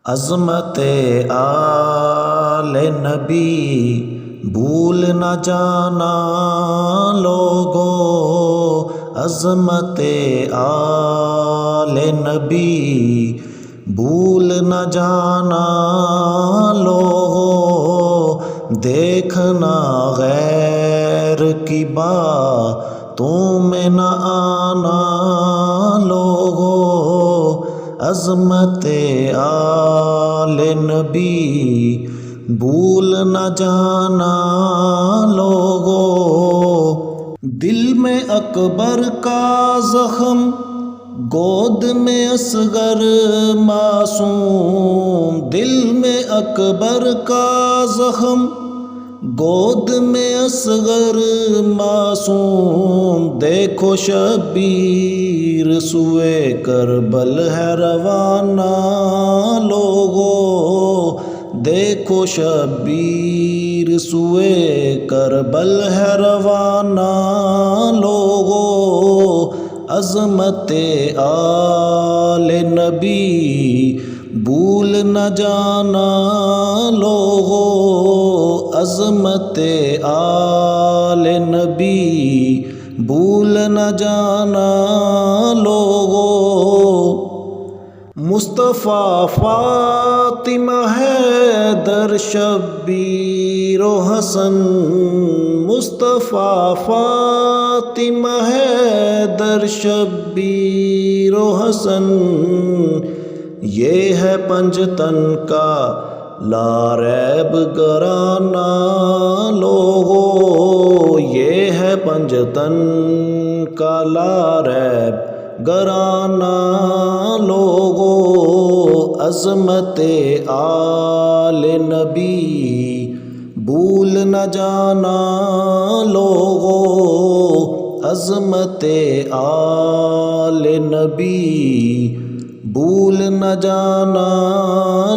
عظمت آل نبی بھول نہ جانا لوگو، عظمت آل نبی بھول نہ جانا لوگو، دیکھنا غیر کی باتوں میں نہ آنا لوگو، عظمت آل نبی بھول نہ جانا لوگو۔ دل میں اکبر کا زخم، گود میں اصغر معصوم، دل میں اکبر کا زخم، گود میں اصغر معصوم، دیکھو شبیر سوئے کربل ہے روانہ لوگو، دیکھو شبیر سوئے کربل ہے روانہ لوگو، عظمت آل نبی بھول نہ جانا لوگو، عظمت آل نبی بھول نہ جانا لوگو۔ مصطفیٰ فاطمہ حیدر شبیر و حسن، مصطفیٰ فاطمہ حیدر شبیر و حسن، یہ ہے پنجتن کا لا ریب گھرانہ لوگو، یہ ہے پنجتن کا لا ریب گھرانہ لوگو، عظمت آل نبی بھول نہ جانا لوگو، عظمت آل نبی بھول نہ جانا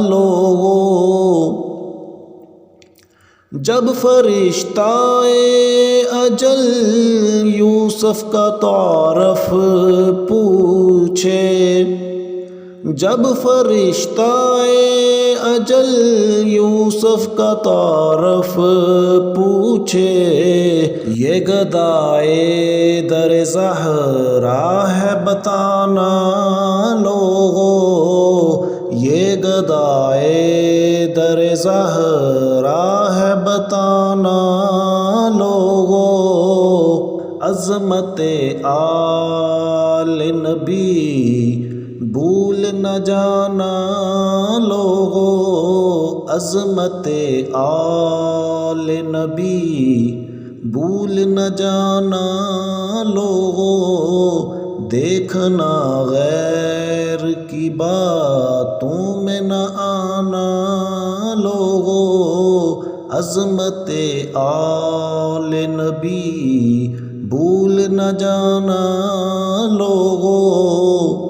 لوگو۔ جب فرشتۂ اجل یوسف کا تعارف پوچھے، جب فرشتۂ اجل یوسف کا تعارف پوچھے، یہ گدائے در زہرا ہے بتانا لوگو، یہ گدائے در زہرا ہے بتانا لوگو، عظمت آل نبی بھول نہ جانا لوگو، عظمت آل نبی بھول نہ جانا لوگو، دیکھنا غیر کی باتوں میں نہ آنا لوگو، عظمت آل نبی بھول نہ جانا لوگو۔